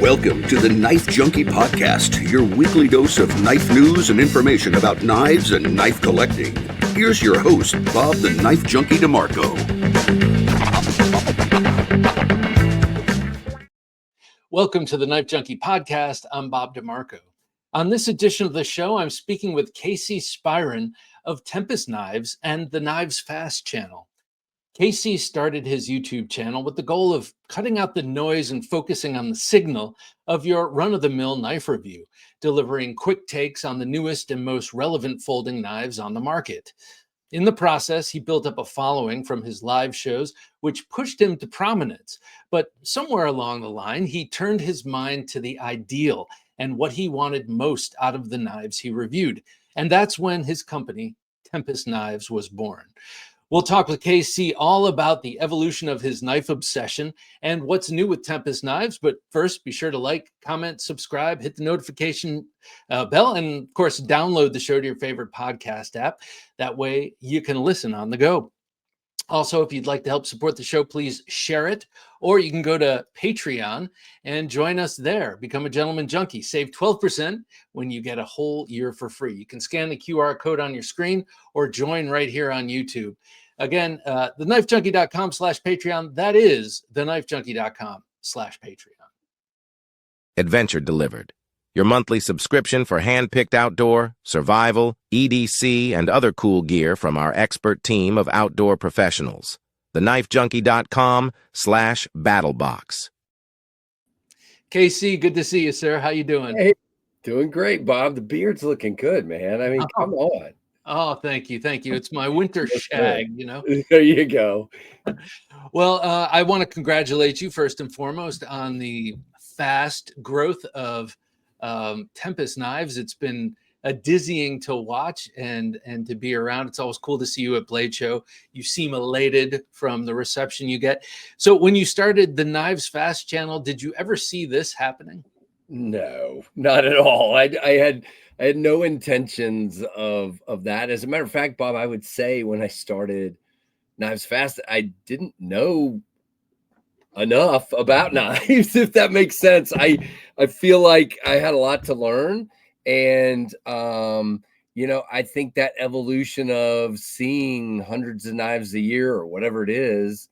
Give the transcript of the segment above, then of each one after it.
Welcome to the Knife Junkie podcast, your weekly dose of knife news and information about knives and knife collecting. Here's your host, Bob the Knife Junkie DeMarco. Welcome to the Knife Junkie podcast. I'm Bob DeMarco. On this edition of the show, I'm speaking with Spiron of Tempest Knives and the KnivesFAST channel. Casey started his YouTube channel with the goal of cutting out the noise and focusing on the signal of your run-of-the-mill knife review, delivering quick takes on the newest and most relevant folding knives on the market. In the process, he built up a following from his live shows, which pushed him to prominence. But somewhere along the line, he turned his mind to the ideal and what he wanted most out of the knives he reviewed. And that's when his company, Tempest Knives, was born. We'll talk with KC all about the evolution of his knife obsession and what's new with Tempest Knives. But first, be sure to like, comment, subscribe, hit the notification bell, and of course, download the show to your favorite podcast app. That way you can listen on the go. Also, if you'd like to help support the show, please share it, or you can go to Patreon and join us there. Become a Gentleman Junkie. Save 12% when you get a whole year for free. You can scan the QR code on your screen or join right here on YouTube. Again, TheKnifeJunkie.com/Patreon. That is TheKnifeJunkie.com/Patreon. Adventure Delivered, your monthly subscription for hand-picked outdoor, survival, EDC, and other cool gear from our expert team of outdoor professionals. TheKnifeJunkie.com/BattleBox. KC, good to see you, sir. How you doing? Hey, doing great, Bob. The beard's looking good, man. I mean, come on. Oh, thank you. Thank you. It's my winter shag, you know. There you go. Well, I want to congratulate you first and foremost on the fast growth of Tempest Knives. It's been a dizzying to watch and to be around. It's always cool to see you at Blade Show. You seem elated from the reception you get. So when you started the KnivesFAST channel, did you ever see this happening? No, not at all. I had no intentions of that. As a matter of fact, Bob, I would say when I started KnivesFAST, I didn't know enough about knives, if that makes sense. I feel like I had a lot to learn. And, I think that evolution of seeing hundreds of knives a year or whatever it is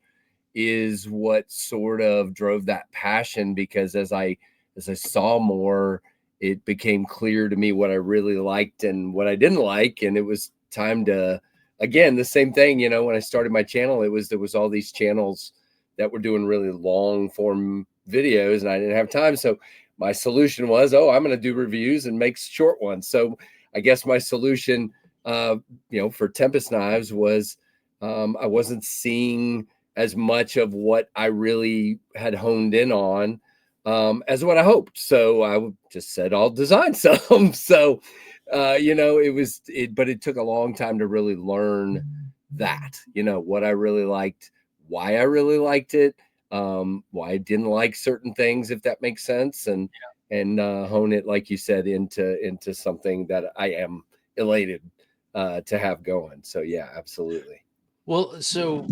what sort of drove that passion, because as I saw more, it became clear to me what I really liked and what I didn't like. And it was time to, again, the same thing, when I started my channel, there was all these channels that were doing really long form videos and I didn't have time. So my solution was, I'm going to do reviews and make short ones. So I guess my solution, for Tempest Knives was, I wasn't seeing as much of what I really had honed in on as what I hoped. So I just said, I'll design some. So, but it took a long time to really learn that, what I really liked, why I really liked it, why I didn't like certain things, if that makes sense. And hone it, like you said, into something that I am elated to have going. So yeah, absolutely. Well, so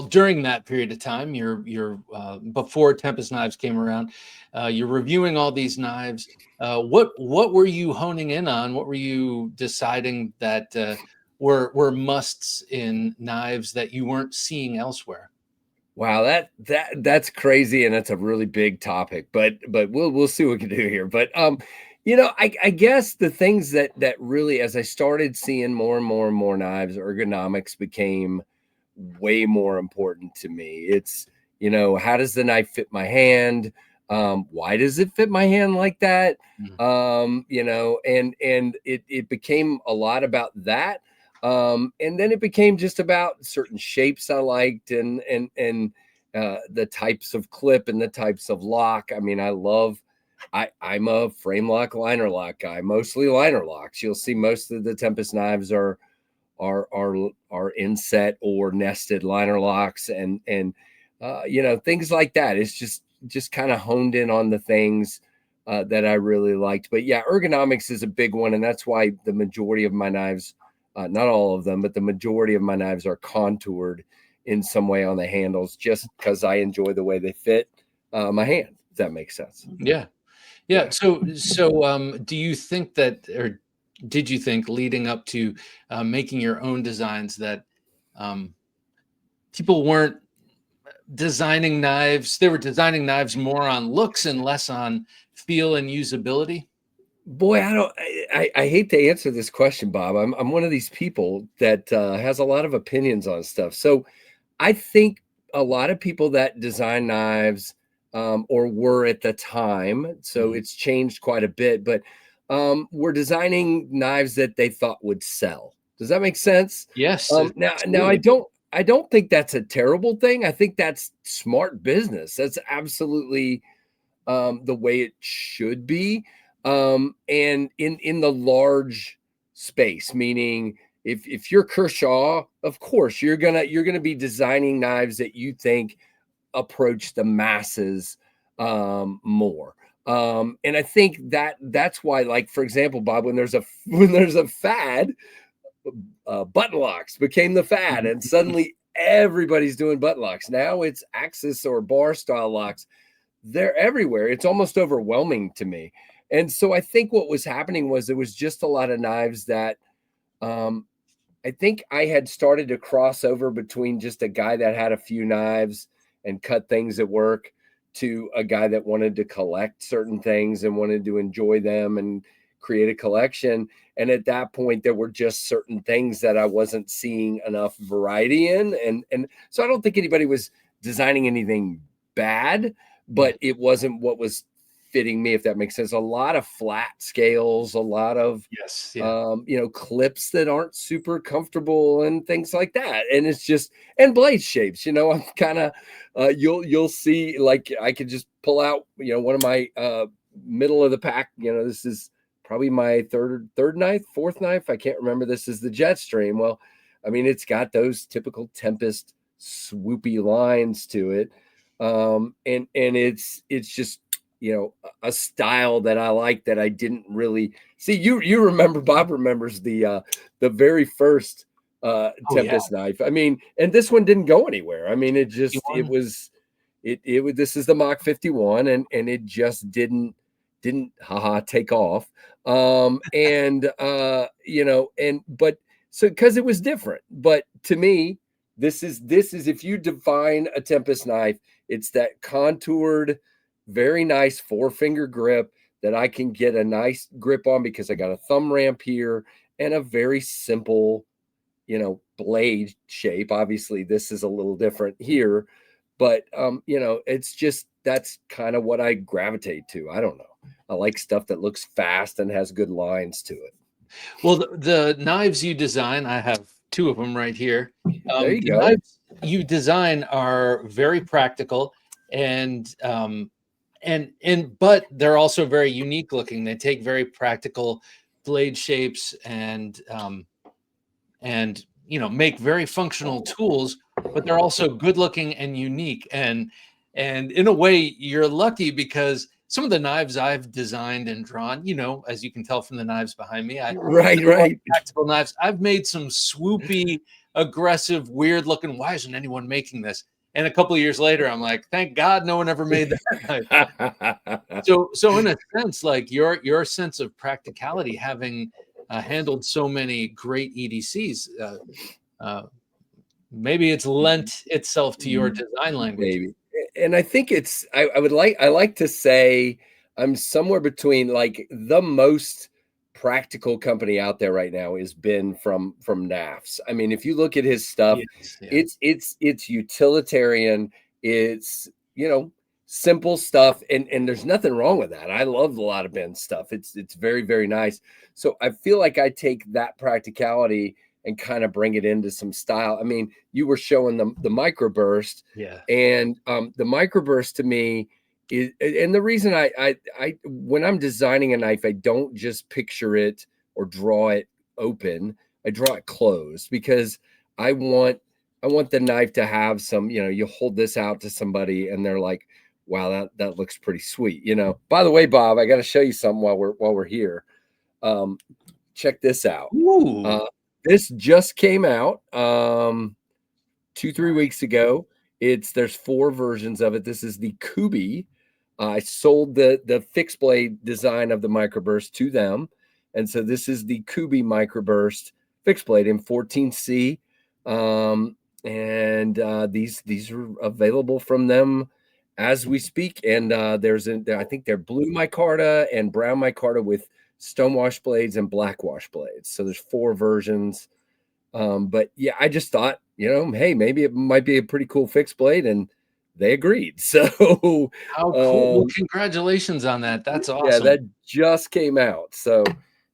during that period of time, you're before Tempest Knives came around, you're reviewing all these knives. What were you honing in on? What were you deciding that were musts in knives that you weren't seeing elsewhere? Wow, that's crazy, and that's a really big topic. But we'll see what we can do here. But I guess the things that really, as I started seeing more and more and more knives, ergonomics became way more important to me. It's, how does the knife fit my hand? Why does it fit my hand like that? And it became a lot about that. And then it became just about certain shapes I liked and the types of clip and the types of lock. I mean, I'm a frame lock, liner lock guy, mostly liner locks. You'll see most of the Tempest Knives are inset or nested liner locks and things like that. It's just kind of honed in on the things that I really liked. But yeah, ergonomics is a big one. And that's why the majority of my knives, not all of them, but the majority of my knives are contoured in some way on the handles, just because I enjoy the way they fit my hand. If that makes sense. Yeah. So do you think that, or did you think leading up to making your own designs, that people weren't designing knives? They were designing knives more on looks and less on feel and usability? Boy, I hate to answer this question, Bob. I'm one of these people that has a lot of opinions on stuff. So I think a lot of people that design knives or were at the time, so it's changed quite a bit, but were designing knives that they thought would sell. Does that make sense? Yes. Now I don't think that's a terrible thing. I think that's smart business. That's absolutely the way it should be. And in the large space, meaning if you're Kershaw, of course you're gonna be designing knives that you think approach the masses more. And I think that's why, like, for example, Bob, when there's a fad, button locks became the fad, and suddenly everybody's doing button locks. Now it's axis or bar style locks. They're everywhere. It's almost overwhelming to me. And so I think what was happening was there was just a lot of knives that I think I had started to cross over between just a guy that had a few knives and cut things at work to a guy that wanted to collect certain things and wanted to enjoy them and create a collection. And at that point, there were just certain things that I wasn't seeing enough variety in. And so I don't think anybody was designing anything bad, but it wasn't what was fitting me, if that makes sense. A lot of flat scales, a lot of clips that aren't super comfortable and things like that. And it's just, and blade shapes, I'm kind of you'll see, like, I could just pull out one of my middle of the pack, this is probably my third knife, fourth knife, I can't remember. This is the Jetstream. Well, I mean, it's got those typical Tempest swoopy lines to it. And it's just a style that I like that I didn't really see. You remember, Bob remembers the very first Tempest knife. I mean, and this one didn't go anywhere. I mean, it was this is the Mach 51, and it just didn't take off. But so, because it was different. But to me, this is if you define a Tempest knife, it's that contoured, very nice 4-finger grip that I can get a nice grip on because I got a thumb ramp here and a very simple, blade shape. Obviously, this is a little different here, but it's just, that's kind of what I gravitate to. I don't know. I like stuff that looks fast and has good lines to it. Well, the knives you design, I have 2 of them right here. There you go. Knives you design are very practical, but they're also very unique looking. They take very practical blade shapes and make very functional tools, but they're also good looking and unique. And in a way, you're lucky, because some of the knives I've designed and drawn, as you can tell from the knives behind me, right, practical knives. I've made some swoopy, aggressive, weird looking. Why isn't anyone making this? And a couple of years later, I'm like, thank God no one ever made that knife. So in a sense, like your sense of practicality, having handled so many great EDCs, maybe it's lent itself to your design language. Maybe. And I think I like to say I'm somewhere between, like, the most practical company out there right now is Ben from NAFS. I mean, if you look at his stuff, it's utilitarian. It's, simple stuff. And there's nothing wrong with that. I love a lot of Ben's stuff. It's very, very nice. So I feel like I take that practicality and kind of bring it into some style. I mean, you were showing the microburst, and the microburst to me is, and the reason I when I'm designing a knife, I don't just picture it or draw it open. I draw it closed, because I want the knife to have some, you hold this out to somebody and they're like, wow, that looks pretty sweet. By the way, Bob, I got to show you something while we're here. Check this out. Ooh. This just came out. 2-3 weeks ago. There's 4 versions of it. This is the Kubi. I sold the fixed blade design of the microburst to them, and so this is the Kubi microburst fixed blade in 14C. These are available from them as we speak. And I think they're blue micarta and brown micarta with stonewash blades and blackwash blades. So there's 4 versions. But yeah, I just thought, hey, maybe it might be a pretty cool fixed blade, and they agreed. So how cool! Well, congratulations on that. That's awesome. Yeah, that just came out. So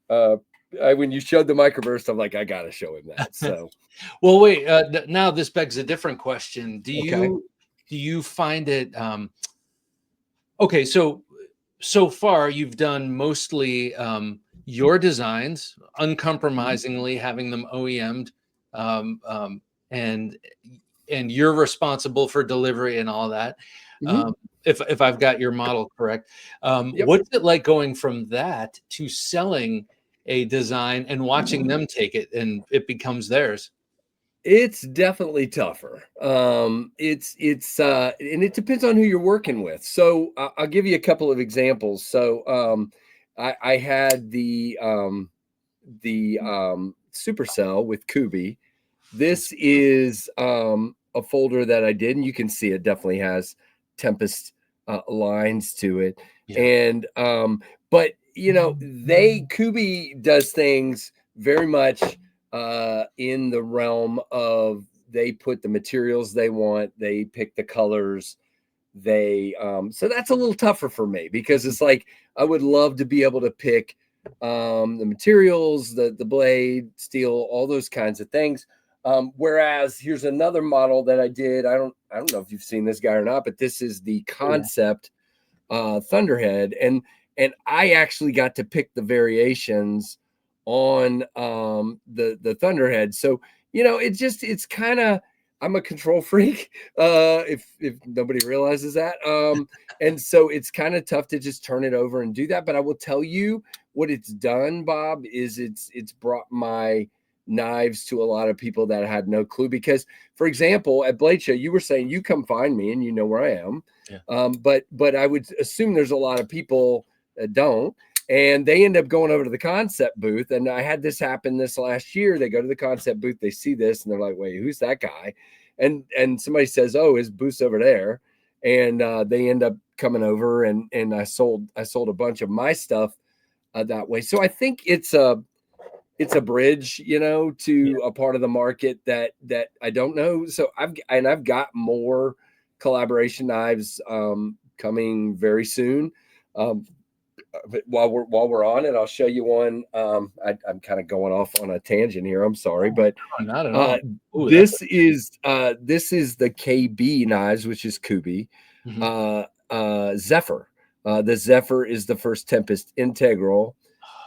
when you showed the microburst, I'm like, I gotta show him that. So well, wait. Now this begs a different question. Do you find it? Okay, so far you've done mostly your designs, uncompromisingly having them OEM'd, and you're responsible for delivery and all that. If I've got your model correct, Yep. What's it like going from that to selling a design and watching them take it and it becomes theirs? It's definitely tougher. And it depends on who you're working with. So I'll give you a couple of examples. So I had the Supercell with Kubi. This is a folder that I did, and you can see it definitely has Tempest lines to it. Yeah. And but Kubi does things very much in the realm of, they put the materials they want, they pick the colors, so that's a little tougher for me, because it's like I would love to be able to pick the materials, the blade, steel, all those kinds of things. Whereas here's another model that I did. I don't know if you've seen this guy or not, but this is the Concept Thunderhead, and I actually got to pick the variations on the Thunderhead. So it's kind of, I'm a control freak, if nobody realizes that. And so it's kind of tough to just turn it over and do that. But I will tell you what it's done, Bob, is it's brought my knives to a lot of people that had no clue. Because, for example, at Blade Show, you were saying you come find me and you know where I am. Yeah. But I would assume there's a lot of people that don't. And they end up going over to the Concept booth. And I had this happen this last year. They go to the Concept booth, they see this, and they're like, wait, who's that guy? And somebody says, oh, his booth's over there. And they end up coming over, and I sold a bunch of my stuff that way. So I think it's a bridge, to a part of the market that I don't know. So I've got more collaboration knives coming very soon. But while we're on it, I'll show you one. I'm kind of going off on a tangent here. I'm sorry, but no, not at all. Ooh, this is the KB knives, which is Kubi. Zephyr. The Zephyr is the first Tempest integral.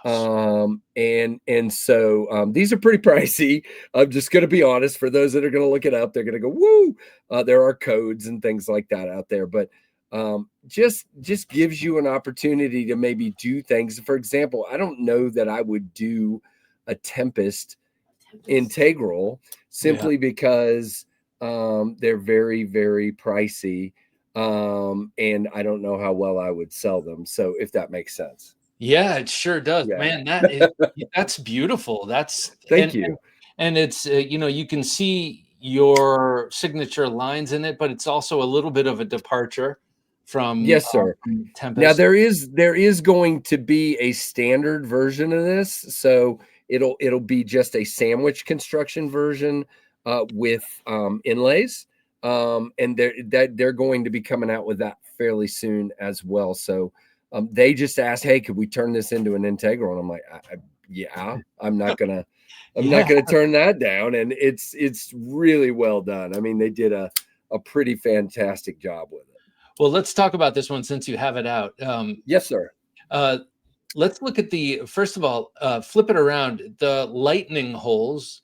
So these are pretty pricey. I'm just going to be honest. For those that are going to look it up, they're going to go, woo. There are codes and things like that out there, but just gives you an opportunity to maybe do things. For example, I don't know that I would do a Tempest integral simply because they're very, very pricey. And I don't know how well I would sell them. So if that makes sense. Yeah, it sure does, man. That's beautiful. Thank you. And it's you can see your signature lines in it, but it's also a little bit of a departure from yes, sir. Tempest. Now there is going to be a standard version of this, so it'll be just a sandwich construction version with inlays, and they're going to be coming out with that fairly soon as well. So they just asked, hey, could we turn this into an integral? And I'm like, yeah, I'm not gonna turn that down. And it's really well done. I mean, they did a pretty fantastic job with it. Well, let's talk about this one since you have it out. Yes, sir. Let's look at first of all, flip it around. The lightning holes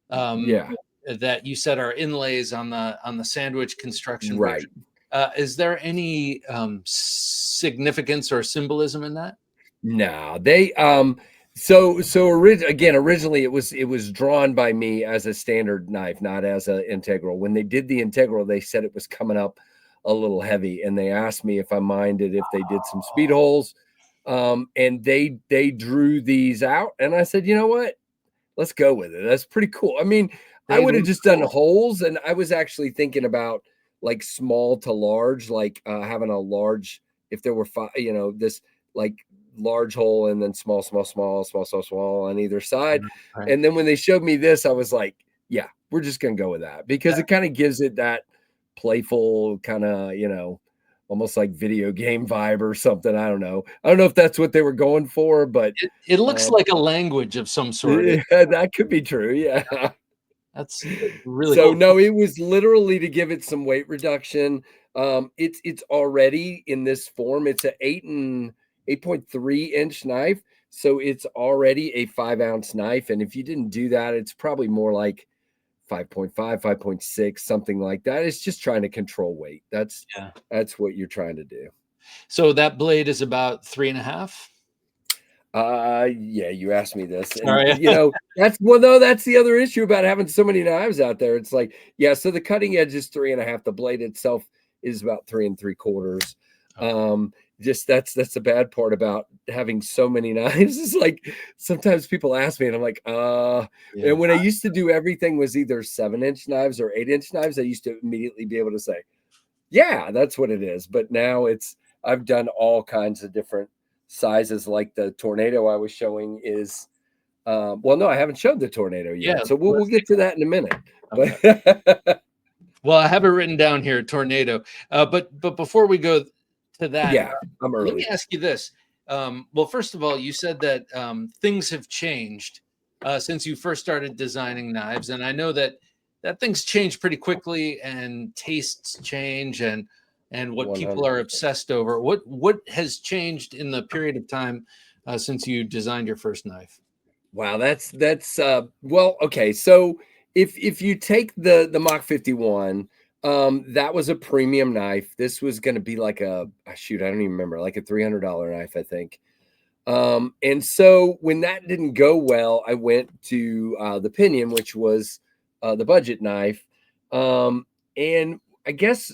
that you said are inlays on the sandwich construction. Right. Version. Is there any significance or symbolism in that? No, Originally it was drawn by me as a standard knife, not as an integral. When they did the integral, they said it was coming up a little heavy, and they asked me if I minded if they did some speed holes. And they drew these out, and I said, you know what? Let's go with it. That's pretty cool. I mean, I would have just done holes, and I was actually thinking about like small to large, like having a large, if there were this like large hole and then small on either side. Right. And then when they showed me this, I was like, yeah, we're just gonna go with that, because it kind of gives it that playful kind of, almost like video game vibe or something. I don't know if that's what they were going for, but it looks like a language of some sort. Yeah, that could be true. Yeah. That's really So cool. no, it was literally to give it some weight reduction. It's already in this form. It's a 8.3 inch knife, so it's already a 5-ounce knife. And if you didn't do that, it's probably more like 5.5, 5.6, something like that. It's just trying to control weight. That's what you're trying to do. So that blade is about 3.5. Yeah, you asked me this. And, Sorry. that's the other issue about having so many knives out there. It's like, yeah, so the cutting edge is 3.5. The blade itself is about 3.75. Just that's the bad part about having so many knives. Is like sometimes people ask me, and I'm like, And when I used to do everything was either 7-inch knives or 8-inch knives, I used to immediately be able to say, yeah, that's what it is. But now I've done all kinds of different sizes. Like the Tornado I was showing is well, no, I haven't showed the Tornado yet. Yeah, so we'll get to that in a minute. Okay. Well, I have it written down here, Tornado. But before we go to that, yeah, I'm early. Let me ask you this. Well, first of all, you said that things have changed since you first started designing knives, and I know that things change pretty quickly, and tastes change, and what people are 100%. obsessed over. What has changed in the period of time since you designed your first knife? Wow, that's well, okay. So if you take the Mach 51, that was a premium knife. This was going to be like I don't even remember, like a $300 knife, I think. And so when that didn't go well, I went to the Pinion, which was the budget knife. And I guess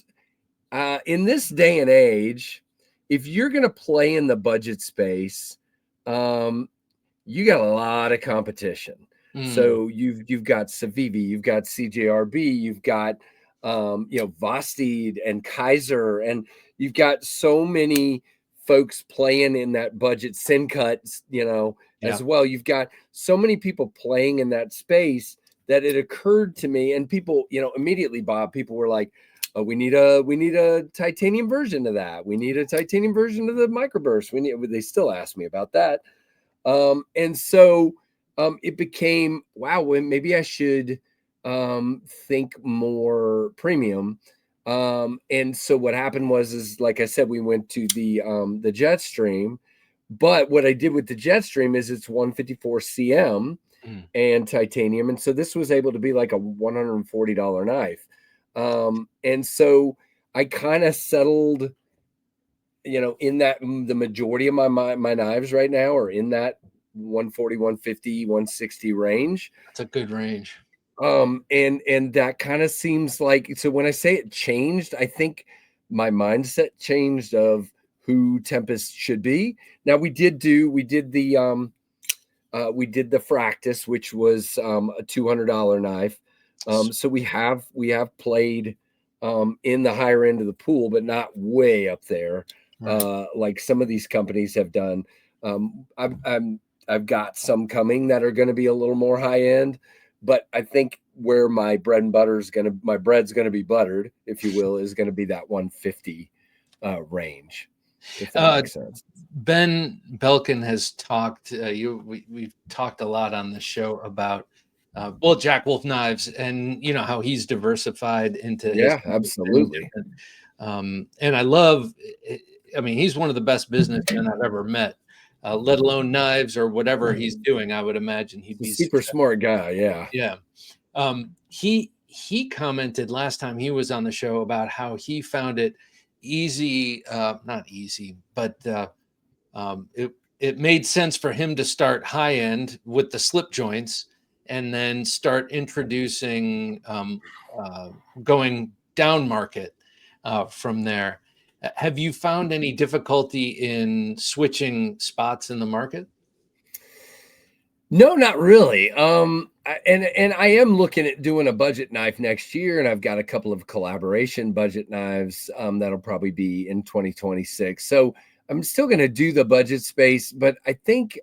in this day and age, if you're going to play in the budget space, you got a lot of competition. So you've got Civivi, you've got CJRB, you've got Vosteed and Kaiser, and you've got so many folks playing in that budget Syncut, as well. You've got so many people playing in that space that it occurred to me, and people, immediately, Bob, people were like, oh, we need a titanium version of that. We need a titanium version of the microburst. They still ask me about that. And so it became, wow, maybe I should think more premium. And so what happened is like I said, we went to the Jetstream, but what I did with the Jetstream is it's 154 CM and titanium. And so this was able to be like a $140 knife. And so I kind of settled, in that the majority of my knives right now are in that 140, 150, 160 range. That's a good range. And that kind of seems like, so when I say it changed, I think my mindset changed of who Tempest should be. Now we did the Fractus, which was a $200 knife. So we have played in the higher end of the pool, but not way up there. Like some of these companies have done. I've got some coming that are going to be a little more high end, but I think where my bread's going to be buttered, if you will, is going to be that 150 range. If that makes sense. Ben Belkin has talked. We've talked a lot on the show about Jack Wolf Knives, and how he's diversified into absolutely. And I love. I mean, he's one of the best businessmen I've ever met. Let alone knives or whatever he's doing. I would imagine he'd be super smart guy. Yeah. Yeah. He commented last time he was on the show about how he found it easy, not easy, but it made sense for him to start high end with the slip joints and then start introducing going down market from there. Have you found any difficulty in switching spots in the market? No, not really. And I am looking at doing a budget knife next year, and I've got a couple of collaboration budget knives that'll probably be in 2026. So I'm still going to do the budget space, but I think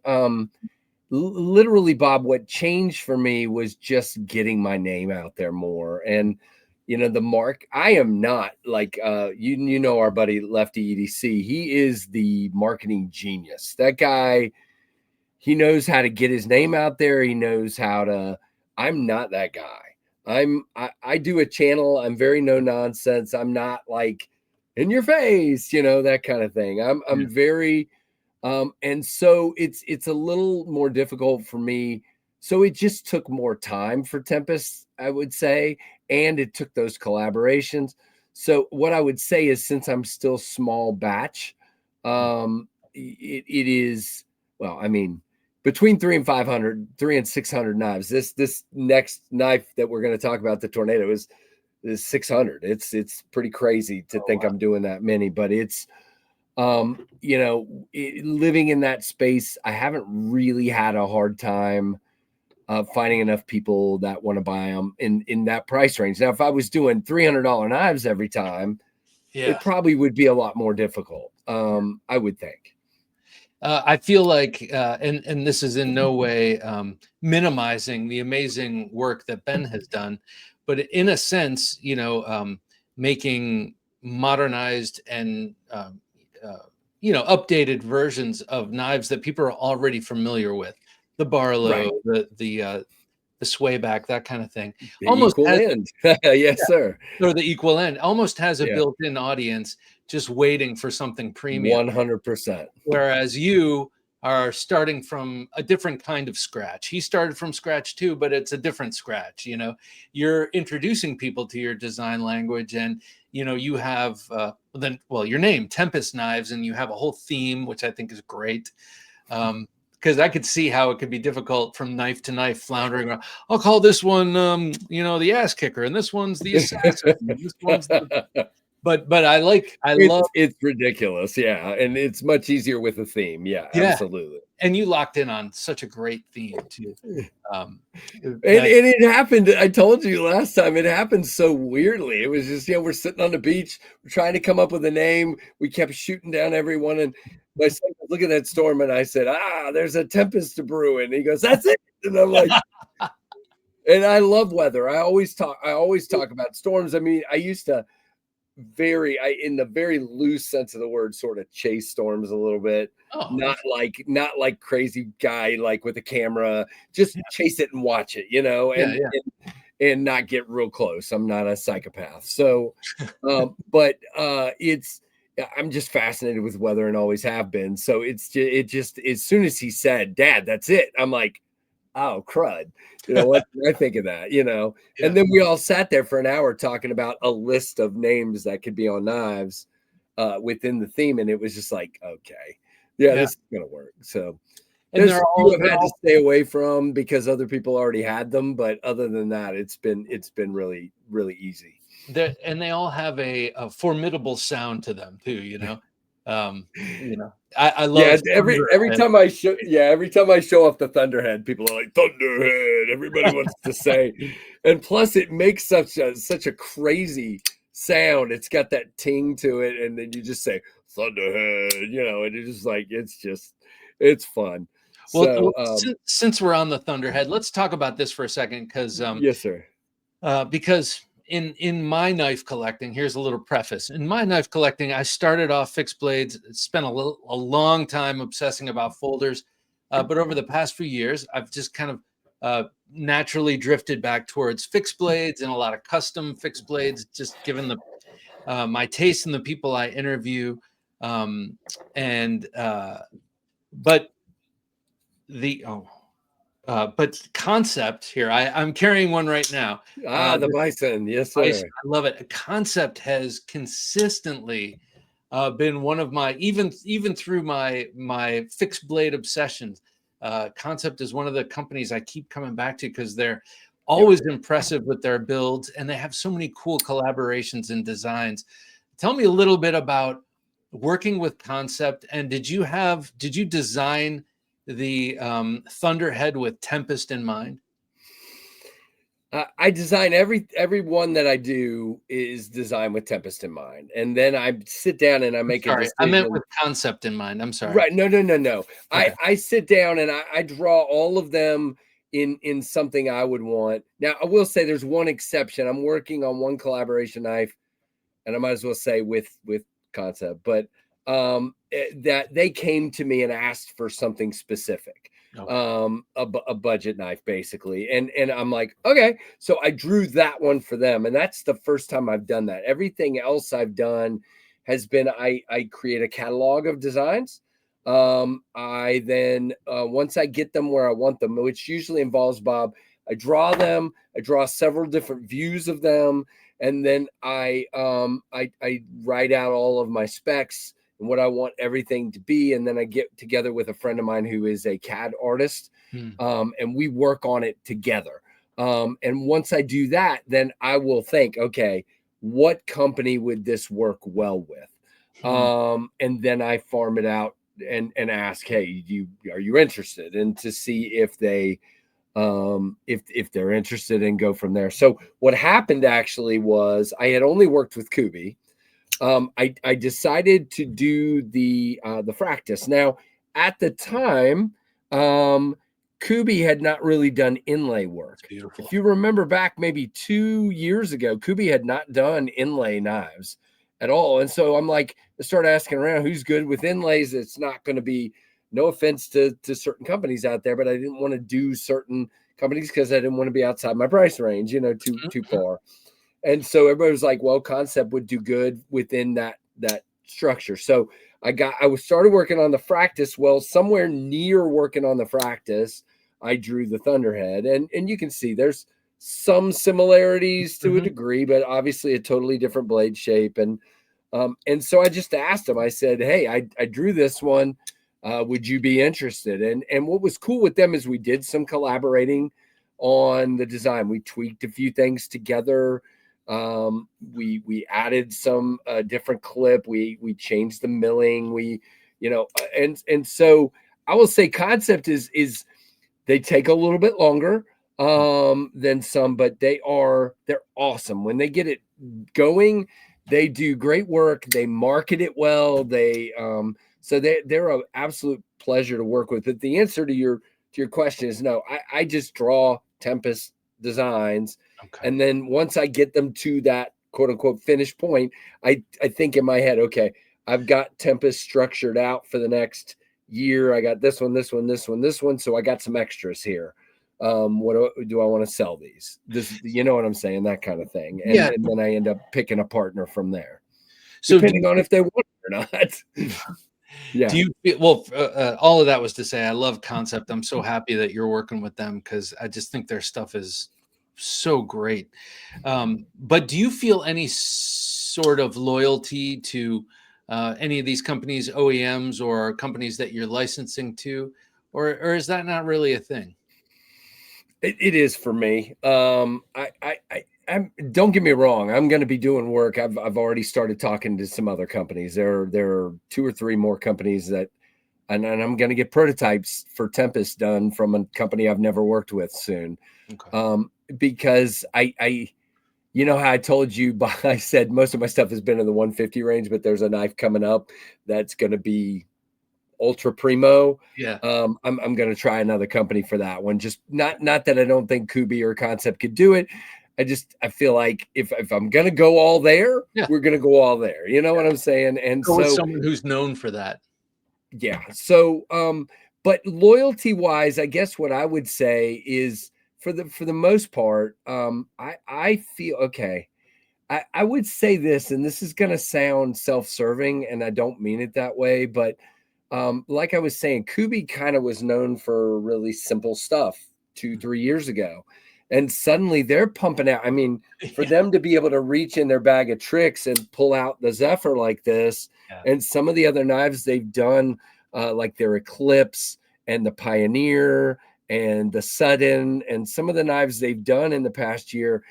literally, Bob, what changed for me was just getting my name out there more. And the mark, I am not like you know our buddy Lefty EDC. He is the marketing genius. That guy, he knows how to get his name out there. He knows how to. I'm not that guy. I do a channel. I'm very no nonsense. I'm not like in your face, that kind of thing. I'm very and so it's a little more difficult for me. So it just took more time for Tempest, I would say, and it took those collaborations. So what I would say is, since I'm still small batch, it is, well, I mean, between 300 and 600 knives. This next knife that we're going to talk about, the Tornado, is 600. It's pretty crazy to think I'm doing that many, but it's living in that space, I haven't really had a hard time finding enough people that want to buy them in that price range. Now, if I was doing $300 knives every time, it probably would be a lot more difficult. I would think. I feel like, and this is in no way minimizing the amazing work that Ben has done, but in a sense, making modernized and updated versions of knives that people are already familiar with, the Barlow, right, the swayback, that kind of thing. The almost equal end. Yes, sir. Or the equal end almost has a built-in audience just waiting for something premium. 100%. Whereas you are starting from a different kind of scratch. He started from scratch too, but it's a different scratch. You're introducing people to your design language, and you have your name, Tempest Knives, and you have a whole theme, which I think is great. Because I could see how it could be difficult from knife to knife, floundering around. I'll call this one, the ass kicker, and this one's the assassin. This one's but I love. It's ridiculous, yeah, and it's much easier with a theme, yeah, absolutely. And you locked in on such a great theme too. And it happened. I told you last time. It happened so weirdly. It was just we're sitting on the beach, we're trying to come up with a name. We kept shooting down everyone, and my son was looking at Storm, and I said, there's a Tempest to brew, and he goes, that's it. And I'm like, and I love weather. I always talk about storms. I mean, I used to in the very loose sense of the word, sort of chase storms a little bit. Not like crazy guy, like with a camera, just chase it and watch it, and not get real close. I'm not a psychopath. So, but I'm just fascinated with weather and always have been. So it just, as soon as he said, Dad, that's it, I'm like, oh, crud. What did I think of that? And then we all sat there for an hour talking about a list of names that could be on knives within the theme. And it was just like, okay, this is going to work. So there's a few I've had to stay away from because other people already had them. But other than that, it's been really, really easy. And they all have a formidable sound to them too, I love every time I show off the Thunderhead, people are like, Thunderhead, everybody wants to say. And plus it makes such a crazy sound. It's got that ting to it, and then you just say Thunderhead, and it's just like it's fun. Well, since we're on the Thunderhead, let's talk about this for a second, because yes, sir. Because in my knife collecting, here's a little preface. In my knife collecting, I started off fixed blades, spent a long time obsessing about folders, but over the past few years, I've just kind of naturally drifted back towards fixed blades and a lot of custom fixed blades, just given the my taste and the people I interview, but concept here, I'm carrying one right now. The Bison, yes, sir. Bison, I love it. Concept has consistently been one of my, even through my fixed blade obsessions. Concept is one of the companies I keep coming back to because they're always impressive with their builds, and they have so many cool collaborations and designs. Tell me a little bit about working with Concept, and did you design the Thunderhead with Tempest in mind? I design every one that I do is designed with Tempest in mind, and then I sit down and I make a decision. I meant with Concept in mind. I'm sorry. Right? No. Okay. I sit down and I draw all of them in something I would want. Now I will say there's one exception. I'm working on one collaboration knife, and I might as well say with Concept, but that they came to me and asked for something specific. Okay. A budget knife basically, and I'm like, okay, so I drew that one for them, and that's the first time I've done that. Everything else I've done has been I create a catalog of designs. I then once I get them where I want them, which usually involves, Bob, I draw them, I draw several different views of them, and then I write out all of my specs and what I want everything to be. And then I get together with a friend of mine who is a CAD artist, and we work on it together. And once I do that, then I will think, okay, what company would this work well with? And then I farm it out and ask, hey, are you interested? And to see if they if they're interested, and go from there. So what happened actually was I had only worked with Kubi. I decided to do the Fractus. Now, at the time, Kubi had not really done inlay work. If you remember back maybe 2 years ago, Kubi had not done inlay knives at all. And so I'm like, I started asking around who's good with inlays. It's not going to be, no offense to certain companies out there, but I didn't want to do certain companies because I didn't want to be outside my price range, too far. And so everybody was like, well, Concept would do good within that structure. So I started working on the Fractus. Well, somewhere near working on the Fractus, I drew the Thunderhead. And you can see there's some similarities to a degree, but obviously a totally different blade shape. And so I just asked him, I said, hey, I drew this one. Would you be interested? And what was cool with them is we did some collaborating on the design. We tweaked a few things together. We added some different clip. We changed the milling. And so I will say Concept is they take a little bit longer than some, but they're awesome. When they get it going, they do great work. They market it well. So they're an absolute pleasure to work with. But the answer to your question is no. I just draw Tempest designs, and then once I get them to that quote unquote finished point, I think in my head, okay, I've got Tempest structured out for the next year. I got this one, this one, this one, this one. So I got some extras here. What do I want to sell these? You know what I'm saying? That kind of thing. And then I end up picking a partner from there. So depending on if they want it or not. Yeah. Do you feel, well, all of that was to say, I love Concept. I'm so happy that you're working with them because I just think their stuff is so great. But do you feel any sort of loyalty to any of these companies, OEMs, or companies that you're licensing to, or is that not really a thing? It is for me. Don't get me wrong. I'm going to be doing work. I've already started talking to some other companies. There are 2 or 3 more companies that, and I'm going to get prototypes for Tempest done from a company I've never worked with soon. Okay. Because I how I told you, I said most of my stuff has been in the 150 range, but there's a knife coming up that's going to be ultra primo. Yeah. I'm going to try another company for that one. Just not that I don't think Kubi or Concept could do it. I feel like if I'm going to go all there, we're going to go all there. You know what I'm saying? And so someone who's known for that. Yeah. So, but loyalty wise, I guess what I would say is for the most part, I feel okay. I would say this, and this is going to sound self-serving, and I don't mean it that way, but like I was saying, Kubi kind of was known for really simple stuff 2-3 years ago. and suddenly they're pumping out. I mean, for them to be able to reach in their bag of tricks and pull out the Zephyr like this, and some of the other knives they've done, like their Eclipse and the Pioneer and the Sudden, and some of the knives they've done in the past year,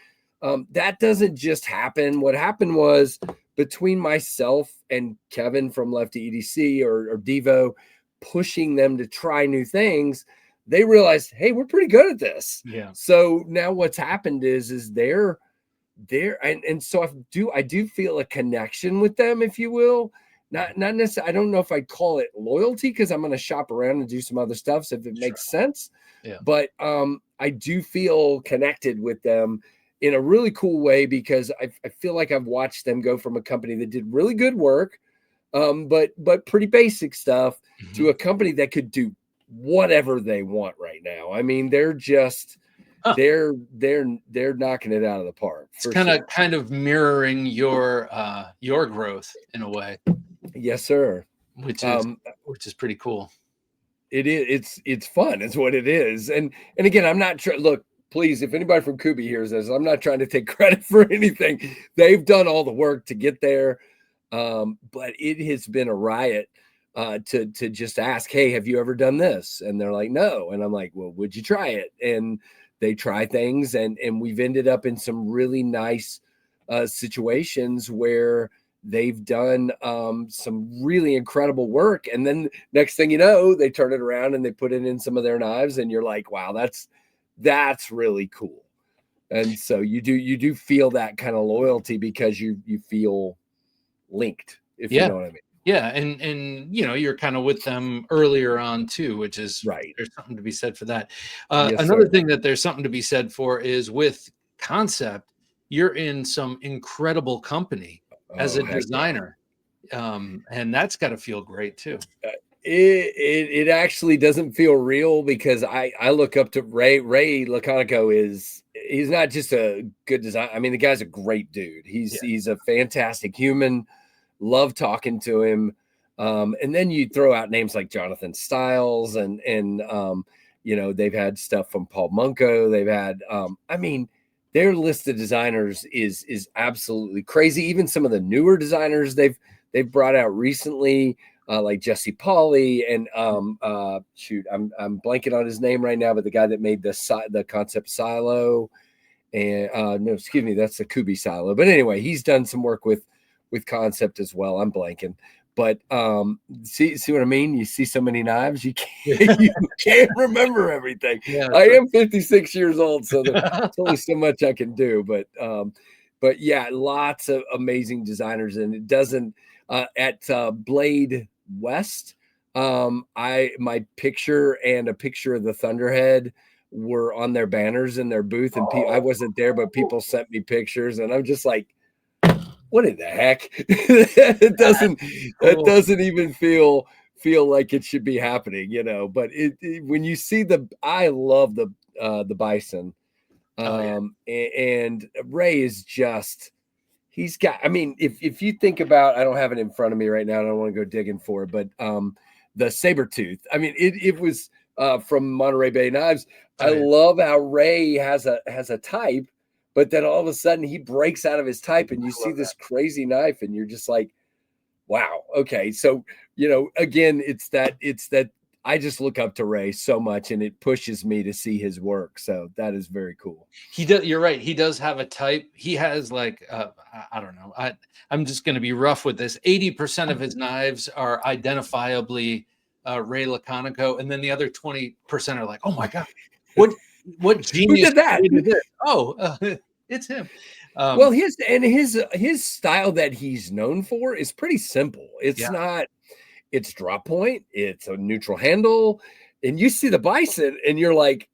that doesn't just happen. What happened was, between myself and Kevin from Lefty EDC or Devo pushing them to try new things, they realized, hey, we're pretty good at this. Yeah. So now what's happened is they're and so I do feel a connection with them, if you will. Not necessarily, I don't know if I'd call it loyalty, because I'm going to shop around and do some other stuff, so if it makes sense. Yeah. But I do feel connected with them in a really cool way, because I feel like I've watched them go from a company that did really good work, but pretty basic stuff, to a company that could do whatever they want right now. I mean, they're just they're knocking it out of the park. It's kind of mirroring your growth in a way. Yes, sir. Which is pretty cool. It is. It's fun. It's what it is. And again, I'm not sure. Look, please, if anybody from Kubi hears this, I'm not trying to take credit for anything. They've done all the work to get there. But it has been a riot to just ask, hey, have you ever done this? And they're like, no. And I'm like, well, would you try it? And they try things, and we've ended up in some really nice situations where they've done some really incredible work. And then next thing you know, they turn it around and they put it in some of their knives, and you're like, wow, that's really cool. And so you do feel that kind of loyalty, because you feel linked, if you know what I mean. Yeah, and you're kind of with them earlier on too, which is right. There's something to be said for that. Yes, another sir. thing that there's something to be said for is, with Concept, you're in some incredible company as a designer, and that's got to feel great too. It actually doesn't feel real, because I look up to Ray Laconico. He's not just a good designer. I mean, the guy's a great dude. He's a fantastic human. Love talking to him. And then you throw out names like Jonathan Stiles, and they've had stuff from Paul Munko. They've had I mean, their list of designers is absolutely crazy. Even some of the newer designers they've brought out recently, like Jesse Pauley and shoot, I'm blanking on his name right now, but the guy that made the Concept Silo, and no, excuse me, that's the Kubi Silo. But anyway, he's done some work with Concept as well. I'm blanking. But see what I mean? You see so many knives, you can't remember everything. Yeah, I am 56 years old, so there's only so much I can do. But yeah, lots of amazing designers, and it doesn't at Blade West. My picture and a picture of the Thunderhead were on their banners in their booth, and I wasn't there, but people sent me pictures, and I'm just like, what in the heck? It doesn't even feel like it should be happening, But when you see I love the Bison, and Ray is just, he's got. I mean, if you think about, I don't have it in front of me right now, I don't want to go digging for it, but the Sabertooth. I mean, it was from Monterey Bay Knives. I love how Ray has a type. But then all of a sudden he breaks out of his type, and you see this crazy knife, and you're just like, wow, okay. So, again, it's that I just look up to Ray so much, and it pushes me to see his work. So that is very cool. He does. You're right. He does have a type. He has like, I don't know. I'm just going to be rough with this. 80% of his knives are identifiably Ray Laconico. And then the other 20% are like, oh my God, what genius did that? It's him. Well, his style that he's known for is pretty simple. It's drop point, it's a neutral handle, and you see the Bison, and you're like,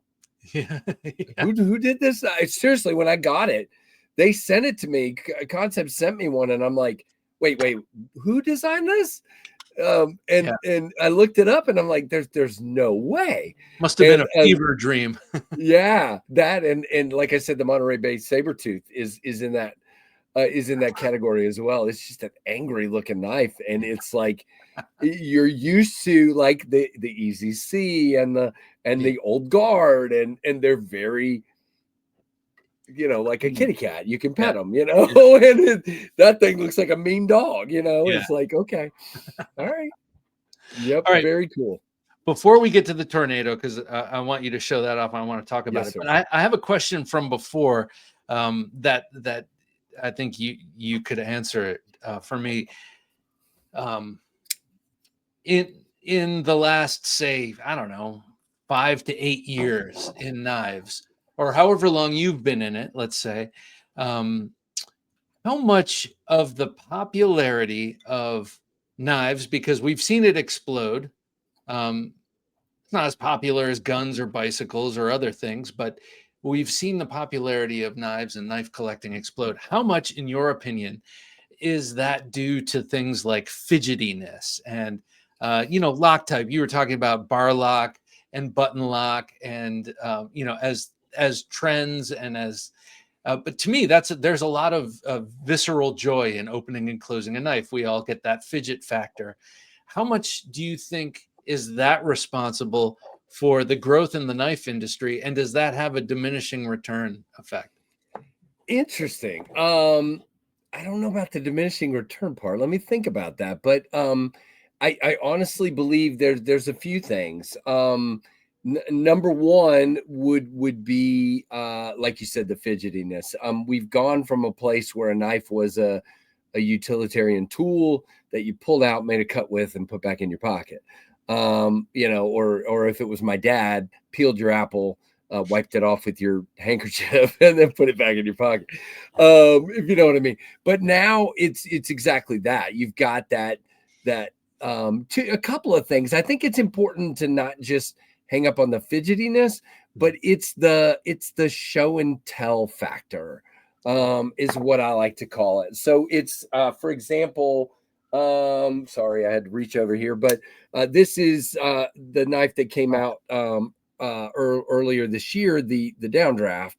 who did this? Seriously, when I got it, they sent it to me. Concept sent me one, and I'm like, wait, who designed this? And I looked it up, and I'm like, there's no way. Must have been a fever dream. Yeah, that and like I said, the Monterey Bay Sabertooth is in that category as well. It's just an angry looking knife, and it's like you're used to like the Easy C and the Old Guard, and they're very like a kitty cat. You can pet Yeah. them, and that thing looks like a mean dog, Yeah. It's like, okay, all right. Yep. All right. Very cool. Before we get to the tornado, because I want you to show that off, I want to talk about Yes, it. sir. But I have a question from before that I think you could answer it for me. In the last, say, I don't know, 5 to 8 years in knives, or however long you've been in it, let's say, how much of the popularity of knives, because we've seen it explode. It's not as popular as guns or bicycles or other things, but we've seen the popularity of knives and knife collecting explode. How much, in your opinion, is that due to things like fidgetiness and lock type? You were talking about bar lock and button lock, and as trends and as but to me, there's a lot of visceral joy in opening and closing a knife. We all get that fidget factor. How much do you think is that responsible for the growth in the knife industry, and does that have a diminishing return effect? Interesting. I don't know about the diminishing return part. Let me think about that. But I honestly believe there's a few things. Number one would be like you said, the fidgetiness. We've gone from a place where a knife was a utilitarian tool that you pulled out, made a cut with, and put back in your pocket. Or if it was my dad, peeled your apple, wiped it off with your handkerchief, and then put it back in your pocket. If you know what I mean. But now it's exactly that. You've got that a couple of things. I think it's important to not just hang up on the fidgetiness, but it's the show and tell factor, is what I like to call it. So it's for example, sorry, I had to reach over here, but this is the knife that came out earlier this year, the downdraft.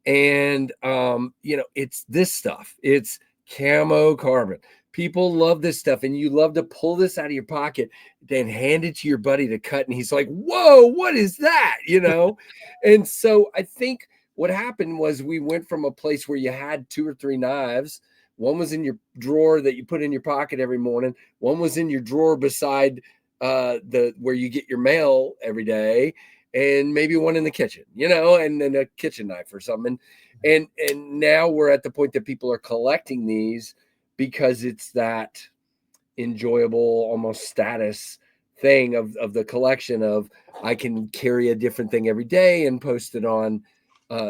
And it's this stuff. It's camo carbon. People love this stuff, and you love to pull this out of your pocket, then hand it to your buddy to cut, and he's like, "Whoa, what is that?" And so I think what happened was we went from a place where you had 2 or 3 knives. One was in your drawer that you put in your pocket every morning. One was in your drawer beside where you get your mail every day, and maybe one in the kitchen, and then a kitchen knife or something. And now we're at the point that people are collecting these because it's that enjoyable, almost status thing of the collection of, I can carry a different thing every day and post it on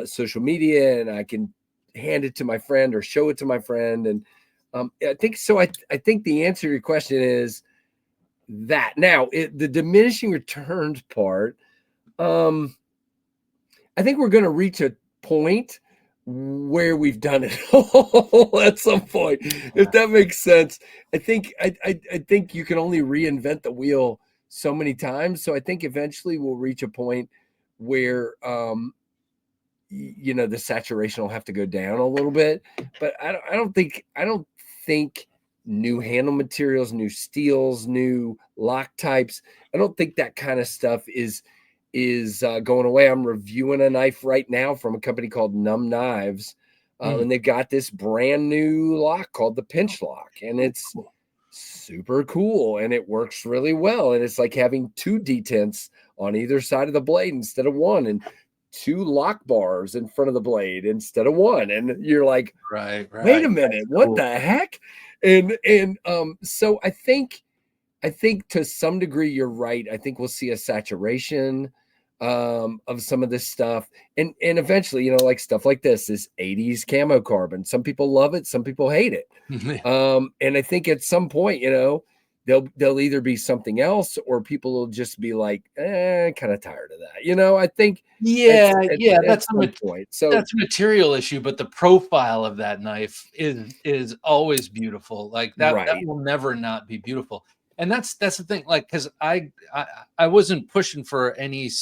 social media, and I can hand it to my friend or show it to my friend. And I think so. I think the answer to your question is that. Now, the diminishing returns part, I think we're going to reach a point where we've done it all at some point, if that makes sense. I think you can only reinvent the wheel so many times. So I think eventually we'll reach a point where the saturation will have to go down a little bit. But I don't think new handle materials, new steels, new lock types, I don't think that kind of stuff is going away. I'm reviewing a knife right now from a company called Knives, and they've got this brand new lock called the pinch lock, and it's super cool, and it works really well. And it's like having 2 detents on either side of the blade instead of one, and 2 lock bars in front of the blade instead of one. And you're like, right. Wait a minute, what the heck? And so I think to some degree you're right. I think we'll see a saturation of some of this stuff, and eventually, like stuff like this 80s camo carbon. Some people love it, some people hate it. And I think at some point, they'll either be something else, or people will just be like, kind of tired of that. I think that's some point. So that's a material issue, but the profile of that knife is always beautiful. Like that, right. that will never not be beautiful. And that's the thing. Like, because I wasn't pushing for any.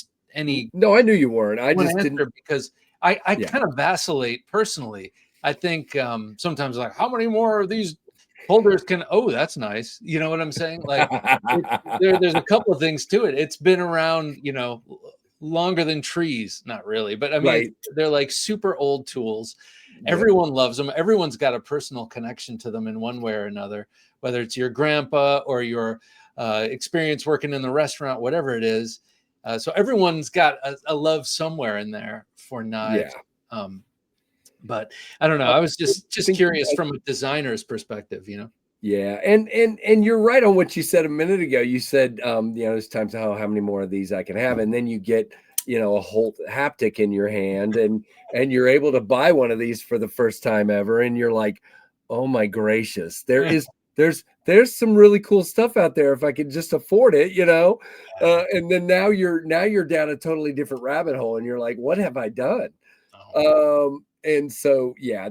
No, I knew you weren't. I just didn't, because I kind of vacillate personally. I think sometimes, like, how many more of these holders can? Oh, that's nice. You know what I'm saying? Like, there's a couple of things to it. It's been around, longer than trees. Not really, but I mean, Right. they're like super old tools. Yep. Everyone loves them. Everyone's got a personal connection to them in one way or another, whether it's your grandpa or your experience working in the restaurant, whatever it is. So everyone's got a love somewhere in there for knives. Yeah. But I don't know. I was just think- curious from a designer's perspective, you know? Yeah, and you're right on what you said a minute ago. You said, there's times how many more of these I can have, and then you get, a whole haptic in your hand, and you're able to buy one of these for the first time ever, and you're like, oh my gracious, there's some really cool stuff out there if I could just afford it, and then now you're down a totally different rabbit hole, and you're like, what have I done? And so yeah,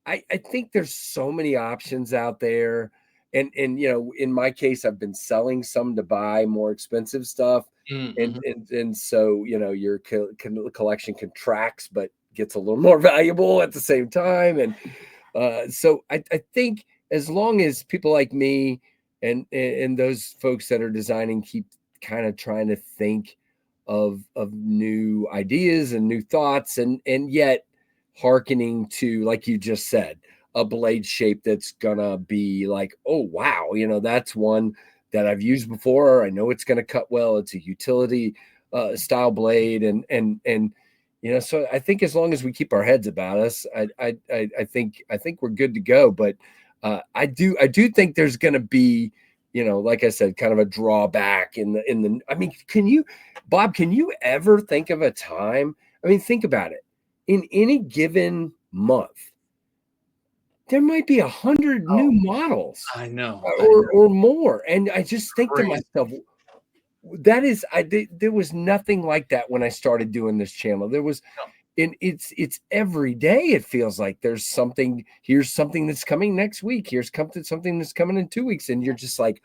I think there's so many options out there. And in my case, I've been selling some to buy more expensive stuff. And so, your collection contracts, but gets a little more valuable at the same time. And so I think as long as people like me and those folks that are designing keep kind of trying to think of new ideas and new thoughts, and yet hearkening to, like you just said, a blade shape that's gonna be like, oh wow, that's one that I've used before. I know it's gonna cut well. It's a utility style blade, and so I think as long as we keep our heads about us, I think we're good to go. But I do think there's gonna be, like I said, kind of a drawback in the. I mean, Bob, can you ever think of a time? I mean, think about it. In any given month, there might be 100 new models. I know. Or more. And I just think to myself, there was nothing like that when I started doing this channel. There was, and it's every day. It feels like there's something. Here's something that's coming next week. Here's something that's coming in 2 weeks, and you're just like,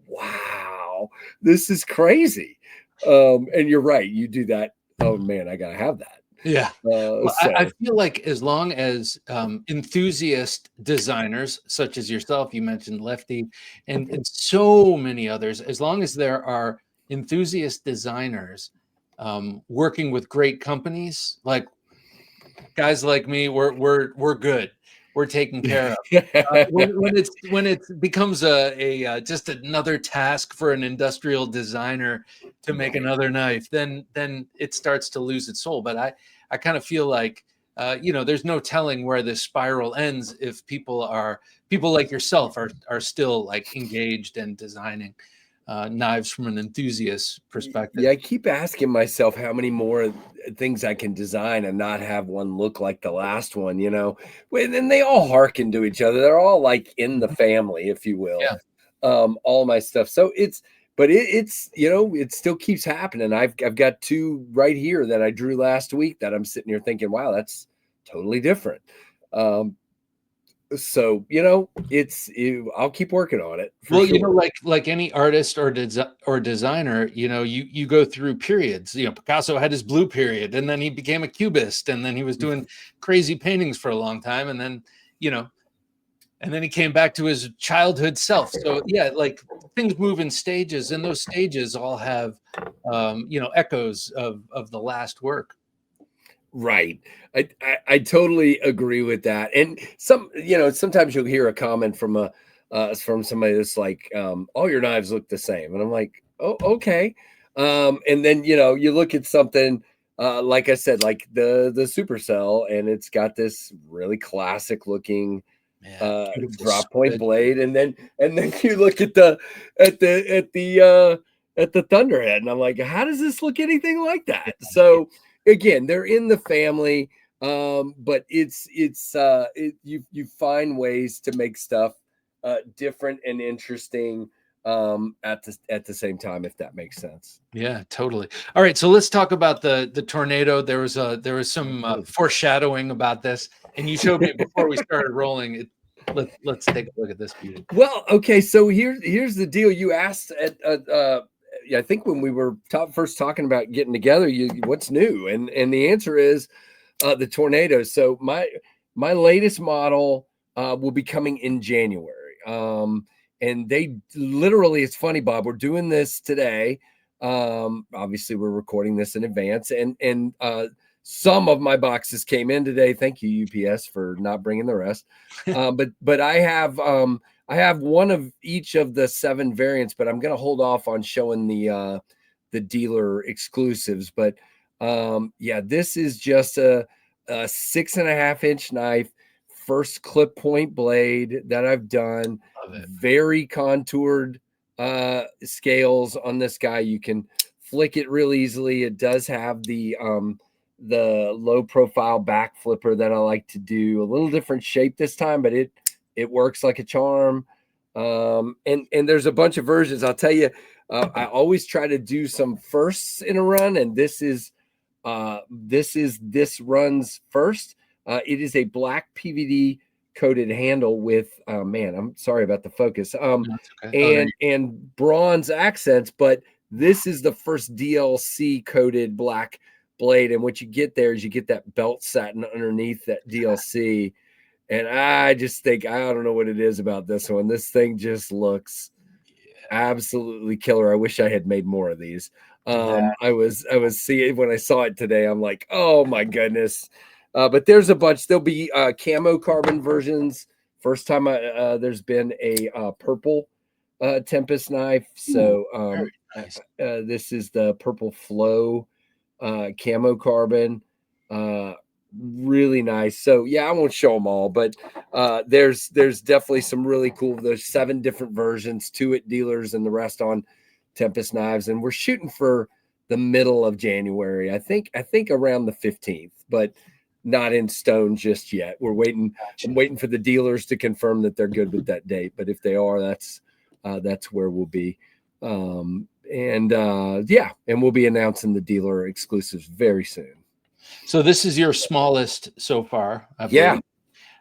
wow, this is crazy. And you're right. You do that. Oh man, I gotta have that. Yeah. Well, I feel like as long as enthusiast designers such as yourself, you mentioned Lefty, and so many others, as long as there are enthusiast designers working with great companies, like guys like me, we're good. We're taken care of. When it becomes a just another task for an industrial designer to make another knife, then it starts to lose its soul. But I kind of feel like there's no telling where this spiral ends if people like yourself are still like engaged and designing knives from an enthusiast perspective. Yeah, I keep asking myself how many more things I can design and not have one look like the last one, and they all hearken to each other. They're all like in the family, if you will. Yeah. All my stuff. So it's it still keeps happening. I've got 2 right here that I drew last week that I'm sitting here thinking, wow, that's totally different. So I'll keep working on it. Well, sure. Like any artist or designer, you go through periods. Picasso had his blue period, and then he became a cubist, and then he was doing crazy paintings for a long time, and then and then he came back to his childhood self. So yeah, like things move in stages, and those stages all have echoes of the last work. Right. I totally agree with that. And sometimes you'll hear a comment from somebody that's like, all your knives look the same. And I'm like, oh, okay. And then, you look at something, like I said, like the Supercell, and it's got this really classic looking drop point blade. And then you look at the Thunderhead, and I'm like, how does this look anything like that? So again, they're in the family, but you find ways to make stuff different and interesting at the same time, if that makes sense. Yeah, totally. All right, so let's talk about the tornado. There was some foreshadowing about this, and you showed me before we started rolling. Let's take a look at this beauty. Well, okay, so here's the deal. You asked I think when we were first talking about getting together, what's new, and the answer is the tornado. So my latest model will be coming in January, and they literally, it's funny, Bob, we're doing this today. Obviously we're recording this in advance, and some of my boxes came in today. Thank you, UPS, for not bringing the rest. But I have one of each of the 7 variants, but I'm going to hold off on showing the dealer exclusives. But yeah, this is just a 6.5-inch knife, first clip point blade that I've done. Very contoured scales on this guy. You can flick it real easily. It does have the low profile back flipper that I like to do. A little different shape this time, but it works like a charm. And there's a bunch of versions. I'll tell you, I always try to do some firsts in a run, and this run's first. It is a black PVD coated handle with man, I'm sorry about the focus. And bronze accents, but this is the first DLC coated black blade, and what you get there is you get that belt satin underneath that DLC. And I just think, I don't know what it is about this one. This thing just looks absolutely killer. I wish I had made more of these. I was seeing, when I saw it today, I'm like, oh my goodness. But there's a bunch. There'll be camo carbon versions. First time there's been a purple Tempest knife. So nice. This is the purple flow camo carbon. Really nice. So yeah, I won't show them all, but there's definitely some really cool. There's 7 different versions, 2 at dealers and the rest on Tempest Knives, and we're shooting for the middle of January. I think around the 15th, but not in stone just yet. We're waiting. I'm waiting for the dealers to confirm that they're good with that date. But if they are, that's where we'll be. And we'll be announcing the dealer exclusives very soon. So this is your smallest so far, I believe.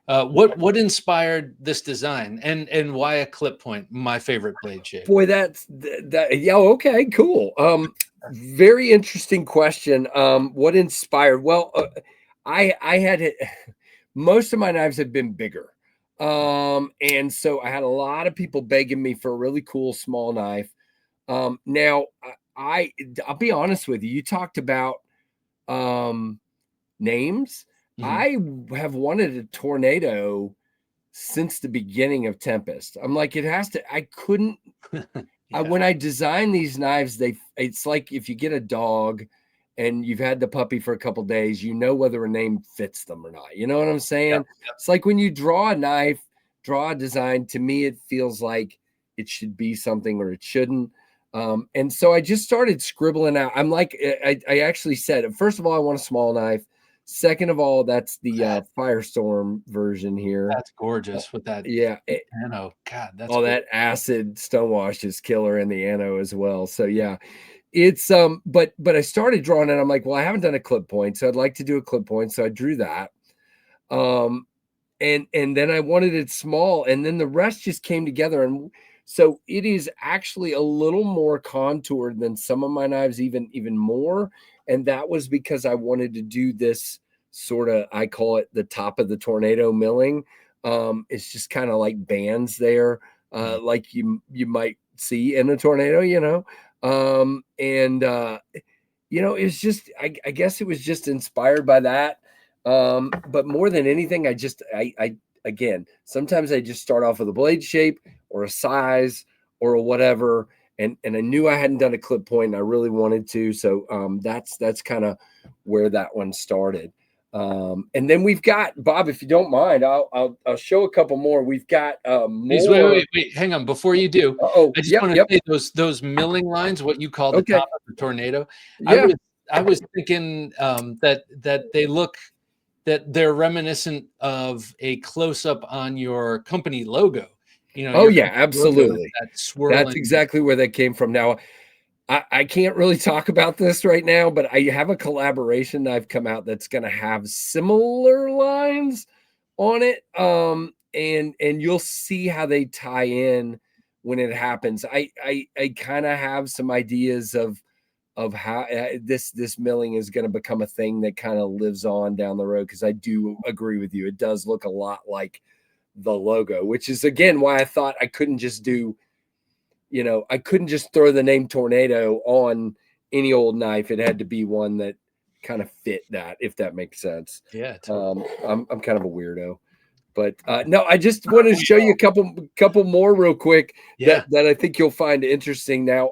Yeah. What inspired this design, and why a clip point? My favorite blade shape. Boy, that. Yeah. Okay. Cool. Very interesting question. What inspired? Well, I had most of my knives have been bigger, and so I had a lot of people begging me for a really cool small knife. Now I'll be honest with you. You talked about names. I have wanted a tornado since the beginning of Tempest. I'm like, it has to. I couldn't. When I design these knives, it's like if you get a dog and you've had the puppy for a couple days, you know whether a name fits them or not. You know what I'm saying? Yep. It's like when you draw a knife, draw a design. To me, it feels like it should be something or it shouldn't. And so I just started scribbling out. I'm like, I actually said, first of all, I want a small knife. Second of all, that's the Firestorm version here. That's gorgeous with that. Ano. God, that's all cool. That acid stonewash is killer in the ano as well. So yeah, it's but I started drawing it. I'm like, well, I haven't done a clip point, so I'd like to do a clip point. So I drew that. And then I wanted it small, and then the rest just came together. And so it is actually a little more contoured than some of my knives, even more. And that was because I wanted to do this sort of, I call it the top of the tornado milling. It's just kind of like bands there, like you might see in a tornado, it's just, I guess it was just inspired by that. But more than anything, again, sometimes I just start off with a blade shape or a size or a whatever. And I knew I hadn't done a clip point and I really wanted to. So that's kind of where that one started. And then we've got, Bob, if you don't mind, I'll show a couple more. We've got more. Wait, hang on. Before you do, I just want to say those milling lines, what you call the top of the tornado. Yeah. I was thinking that they look, that they're reminiscent of a close-up on your company logo. Absolutely. That's exactly where that came from. Now, I can't really talk about this right now, but I have a collaboration that I've come out that's going to have similar lines on it. And you'll see how they tie in when it happens. I kind of have some ideas of how this milling is going to become a thing that kind of lives on down the road. Cause I do agree with you. It does look a lot like the logo, which is again why I thought I couldn't just do you know, I couldn't just throw the name Tornado on any old knife. It had to be one that kind of fit that, if that makes sense. Yeah, totally. I'm kind of a weirdo. But no, I just want to show you a couple more real quick Yeah. that I think you'll find interesting. Now,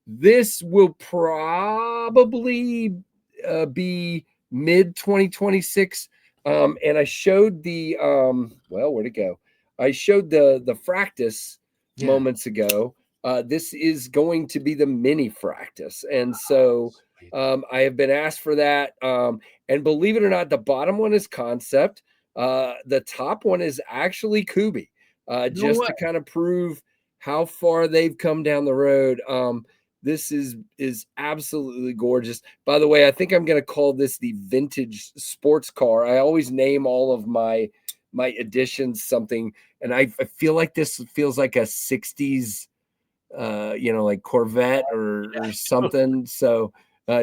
this will probably be mid 2026. And I showed the well, where'd it go? I showed the Fractus moments ago. This is going to be the mini Fractus, and so I have been asked for that. And believe it or not, the bottom one is concept. The top one is actually Kubi, just to kind of prove how far they've come down the road. This is absolutely gorgeous. By the way, I think I'm going to call this the vintage sports car. I always name all of my editions something, and I feel like this feels like a 60s, you know, like Corvette or something. So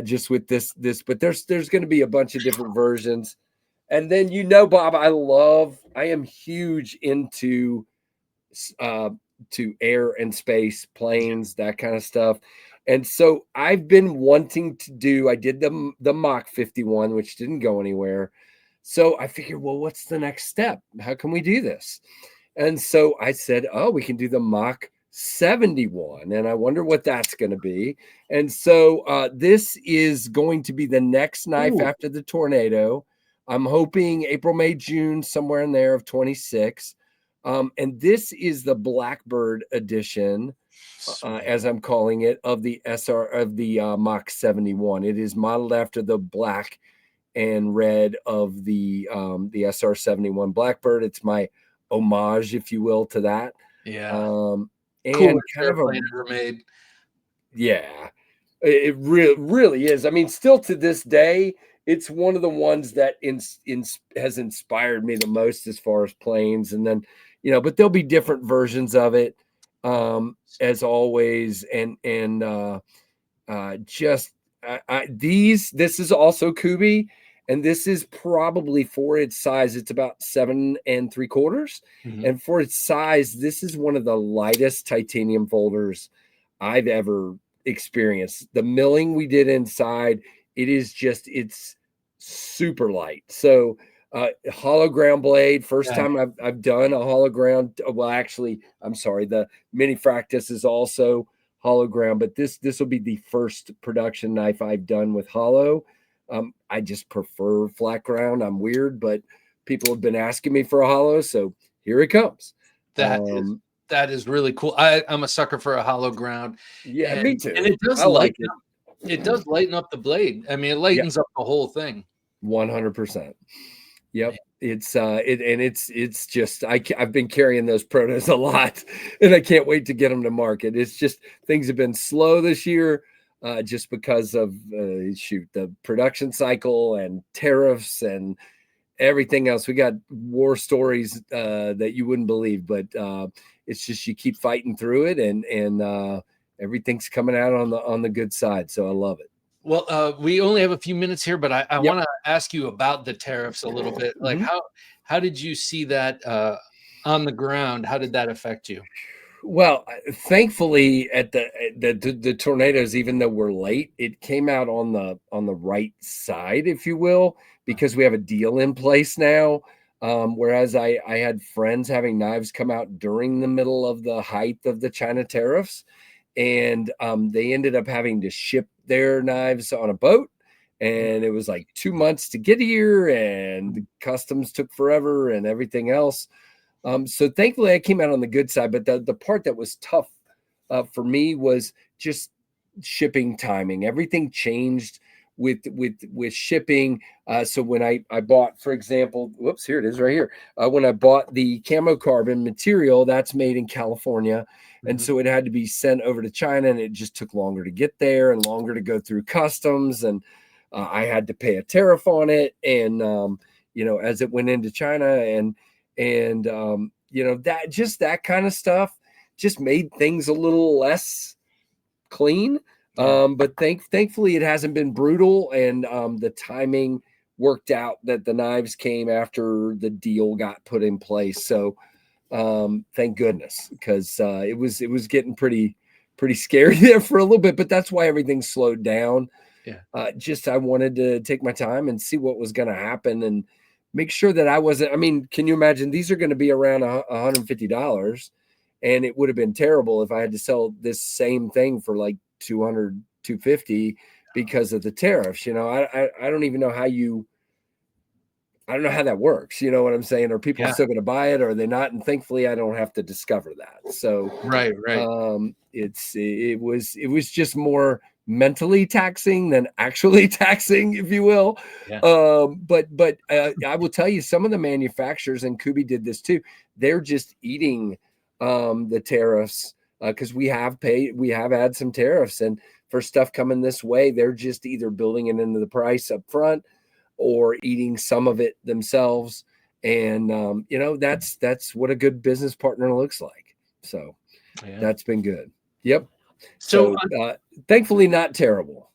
just with this, but there's going to be a bunch of different versions. And then, you know, Bob, I am huge into to air and space, planes, that kind of stuff. And so I've been wanting to do, I did the Mach 51, which didn't go anywhere. So I figured, well, what's the next step? How can we do this? And so I said, oh, we can do the Mach 71. And I wonder what that's going to be. And so this is going to be the next knife after the Tornado. I'm hoping April, May, June, somewhere in there of 26. And this is the Blackbird edition, as I'm calling it, of the Mach 71. It is modeled after the black and red of the SR 71 Blackbird. It's my homage, if you will, to that. Yeah. And cool kind of ever made. Yeah, it really is. I mean, still to this day, it's one of the ones that has inspired me the most as far as planes. And then, you know, but there'll be different versions of it, as always. This is also Kubi, and this is probably, for its size, it's about 7 3/4. And for its size, this is one of the lightest titanium folders I've ever experienced. The milling we did inside, it's super light. So hollow ground blade, first time I've done a hollow ground. Well, actually, I'm sorry, the mini Fractus is also hollow ground, but this will be the first production knife I've done with hollow. I just prefer flat ground. I'm weird, but people have been asking me for a hollow, so here it comes. That is really cool. I'm a sucker for a hollow ground. Yeah, me too. And it does it does lighten up the blade. I mean, it lightens up the whole thing. 100%. Yep. It's just, I've been carrying those protos a lot, and I can't wait to get them to market. It's just, things have been slow this year, just because of the production cycle and tariffs and everything else. We got war stories that you wouldn't believe, but it's just, you keep fighting through it, and everything's coming out on the good side. So I love it. Well, we only have a few minutes here, but I want to ask you about the tariffs a little bit. Like, how did you see that on the ground? How did that affect you? Well, thankfully, at the tornadoes, even though we're late, it came out on the right side, if you will, because we have a deal in place now. Whereas I had friends having knives come out during the middle of the height of the China tariffs, and they ended up having to ship their knives on a boat, and it was like 2 months to get here, and the customs took forever and everything else. So thankfully I came out on the good side, but the part that was tough for me was just shipping timing. Everything changed with shipping. So when I bought, for example, whoops, here it is right here. When I bought the camo carbon material, that's made in California. And so it had to be sent over to China, and it just took longer to get there and longer to go through customs. And I had to pay a tariff on it. And, you know, as it went into China, and you know, that kind of stuff just made things a little less clean. But thankfully it hasn't been brutal, and the timing worked out that the knives came after the deal got put in place. So Thank goodness, because it was getting pretty scary there for a little bit, but that's why everything slowed down. Yeah. Just I wanted to take my time and see what was going to happen and make sure that I wasn't. I mean, can you imagine these are going to be around $150, and it would have been terrible if I had to sell this same thing for like 200, 250 because of the tariffs. You know, I don't even know how I don't know how that works. You know what I'm saying? Are people Yeah. still going to buy it or are they not? And thankfully I don't have to discover that. So Right. it was just more mentally taxing than actually taxing, if you will. Yeah. But I will tell you, some of the manufacturers, and Kubi did this too, they're just eating the tariffs because we have had some tariffs, and for stuff coming this way, they're just either building it into the price up front or eating some of it themselves. And you know, that's what a good business partner looks like. So that's been good. Yep. So thankfully not terrible.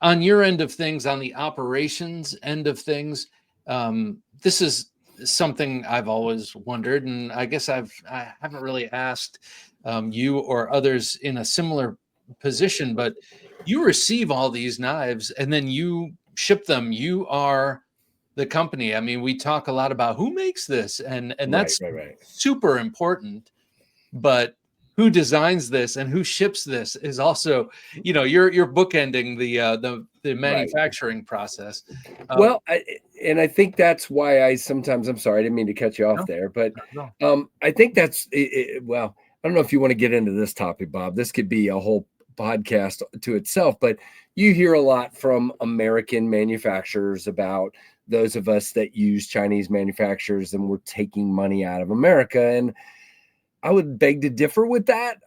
On your end of things, on the operations end of things, this is something I've always wondered, and I guess I haven't really asked you or others in a similar position, but you receive all these knives and then you ship them. You are the company. I mean, we talk a lot about who makes this, and that's Right. super important, but who designs this and who ships this is also, you know, you're bookending the manufacturing process. Well, I think that's why I'm sorry, I didn't mean to cut you off No, there, but no. I think that's well, I don't know if you want to get into this topic, Bob. This could be a whole podcast to itself, but you hear a lot from American manufacturers about those of us that use Chinese manufacturers and we're taking money out of America. And I would beg to differ with that.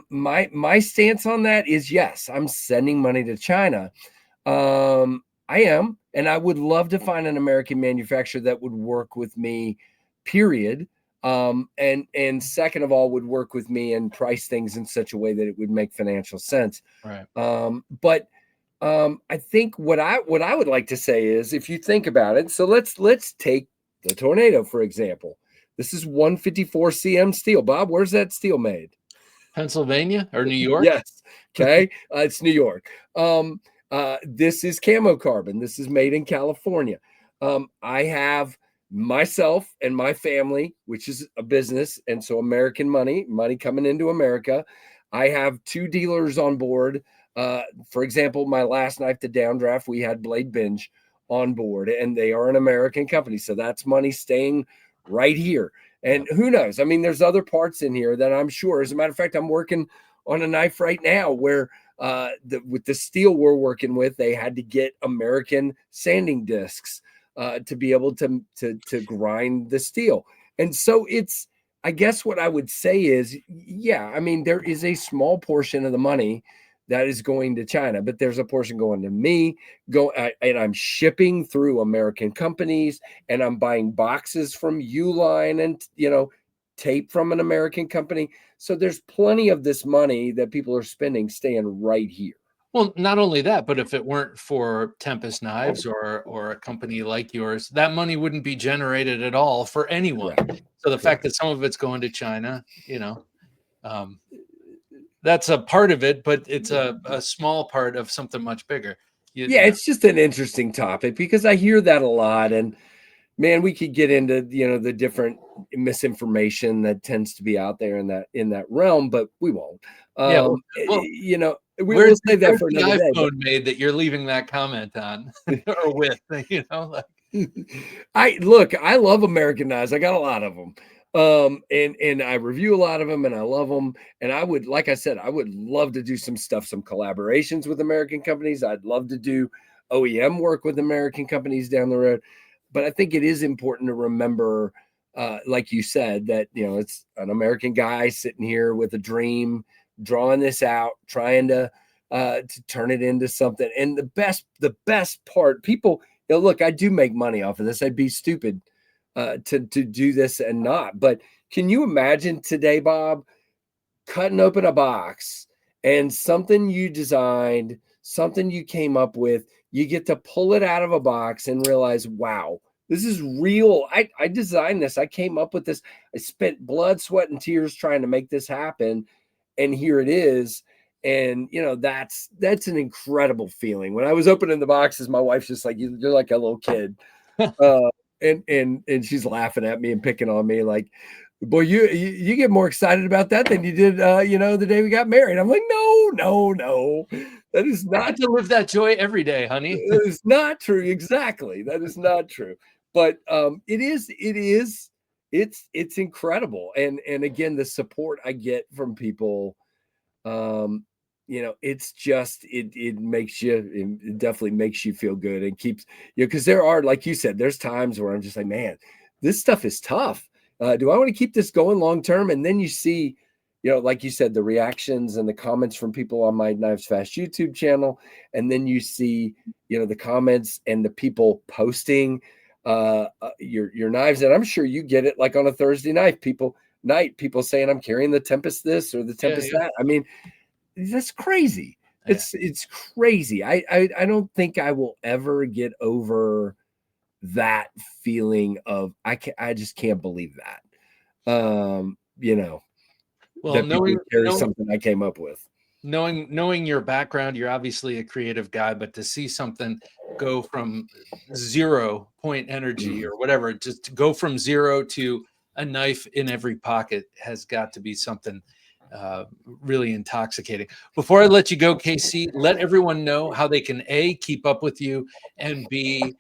My stance on that is yes, I'm sending money to China. I am, and I would love to find an American manufacturer that would work with me, period. And second of all, would work with me and price things in such a way that it would make financial sense. Right. But I think what I would like to say is, if you think about it, so let's take the Tornado for example. This is 154 cm steel. Bob, where's that steel made? Pennsylvania or New York? Yes. Okay. It's New York. This is camo carbon. This is made in California. I have myself and my family, which is a business, and so American money coming into America. I have 2 dealers on board. For example, my last knife to Downdraft, we had Blade Binge on board, and they are an American company. So that's money staying right here. And who knows? I mean, there's other parts in here that I'm sure. As a matter of fact, I'm working on a knife right now where with the steel we're working with, they had to get American sanding discs to be able to grind the steel. And so it's, I guess what I would say is, yeah, I mean, there is a small portion of the money that is going to China, but there's a portion going to me, and I'm shipping through American companies, and I'm buying boxes from Uline and, you know, tape from an American company. So there's plenty of this money that people are spending staying right here. Well, not only that, but if it weren't for Tempest Knives or a company like yours, that money wouldn't be generated at all for anyone. Correct. So the fact that some of it's going to China, you know, that's a part of it, but it's a small part of something much bigger. It's just an interesting topic because I hear that a lot, and man, we could get into, you know, the different misinformation that tends to be out there in that realm, but we won't. Well, you know, we'll save that for another day. iPhone made that you're leaving that comment on or with, you know, like. I love American knives. I got a lot of them. And I review a lot of them and I love them. And I would, like I said, I would love to do some collaborations with American companies. I'd love to do OEM work with American companies down the road. But I think it is important to remember, like you said, that, you know, it's an American guy sitting here with a dream, drawing this out, trying to turn it into something. And the best part, people, you know, look, I do make money off of this. I'd be stupid to do this and not. But can you imagine today, Bob, cutting open a box and something you designed, something you came up with, you get to pull it out of a box and realize, wow, This is real. I designed this. I came up with this. I spent blood, sweat, and tears trying to make this happen. And here it is. And, you know, that's an incredible feeling. When I was opening the boxes, my wife's just like, you're like a little kid. And she's laughing at me and picking on me like, boy, you get more excited about that than you did, you know, the day we got married. I'm like, no, that is not. I get to live that joy every day, honey. That is not true. Exactly. That is not true. But it's incredible. And again, the support I get from people, you know, it's just, it makes you, it definitely makes you feel good and keeps, you know, because there are, like you said, there's times where I'm just like, man, this stuff is tough. Do I want to keep this going long term? And then you see, you know, like you said, the reactions and the comments from people on my KnivesFAST YouTube channel. And then you see, you know, the comments and the people posting your knives. And I'm sure you get it like on a Thursday night, people saying I'm carrying the Tempest this or the Tempest that. I mean, that's crazy. Yeah. It's crazy. I don't think I will ever get over that feeling of I just can't believe that. You know, well, that knowing something I came up with. Knowing your background, you're obviously a creative guy, but to see something go from 0 point energy or whatever, just to go from 0 to a knife in every pocket has got to be something really intoxicating. Before I let you go, KC, let everyone know how they can A, keep up with you, and B,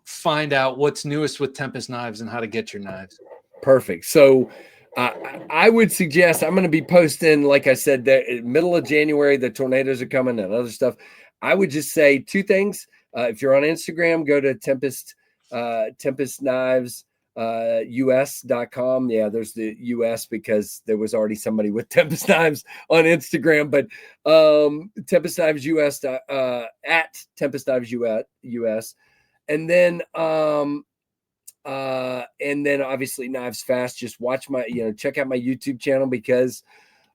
find out what's newest with Tempest Knives and how to get your knives. Perfect. So I would suggest I'm going to be posting, like I said, the middle of January, the tornadoes are coming and other stuff. I would just say two things. If you're on Instagram, go to Tempest Knives us.com. Yeah, there's the US because there was already somebody with Tempest Knives on Instagram, but Tempest Knives US at Tempest Knives US. And then obviously KnivesFAST. Just watch my, check out my YouTube channel because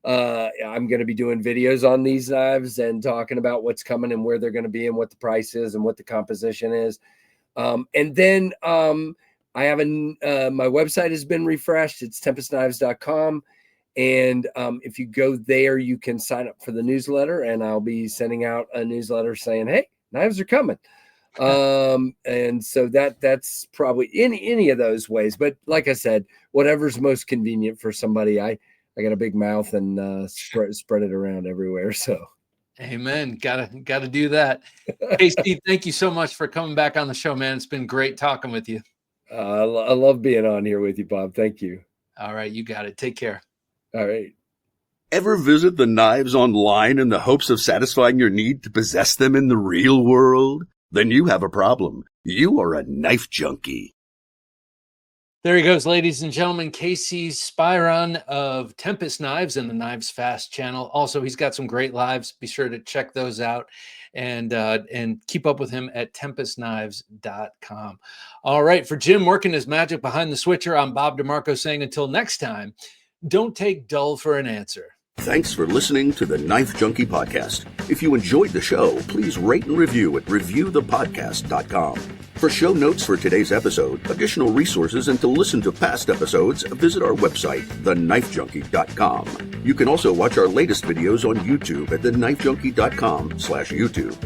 I'm going to be doing videos on these knives and talking about what's coming and where they're going to be and what the price is and what the composition is. And then I have my website has been refreshed. It's tempestknives.com. And if you go there, you can sign up for the newsletter, and I'll be sending out a newsletter saying, hey, knives are coming. And so that's probably any of those ways. But like I said, whatever's most convenient for somebody. I got a big mouth and spread it around everywhere. So amen. Gotta do that. Hey, Steve, thank you so much for coming back on the show, man. It's been great talking with you. I love being on here with you, Bob. Thank you. All right. You got it. Take care. All right. Ever visit the knives online in the hopes of satisfying your need to possess them in the real world? Then you have a problem. You are a knife junkie. There he goes, ladies and gentlemen. KC Spiron of Tempest Knives and the KnivesFAST channel. Also, he's got some great lives. Be sure to check those out and keep up with him at tempestknives.com. All right, for Jim working his magic behind the switcher, I'm Bob DeMarco saying until next time, don't take dull for an answer. Thanks for listening to the Knife Junkie podcast. If you enjoyed the show, please rate and review at reviewthepodcast.com. For show notes for today's episode, additional resources, and to listen to past episodes, visit our website, TheKnifeJunkie.com. You can also watch our latest videos on YouTube at TheKnifeJunkie.com/YouTube.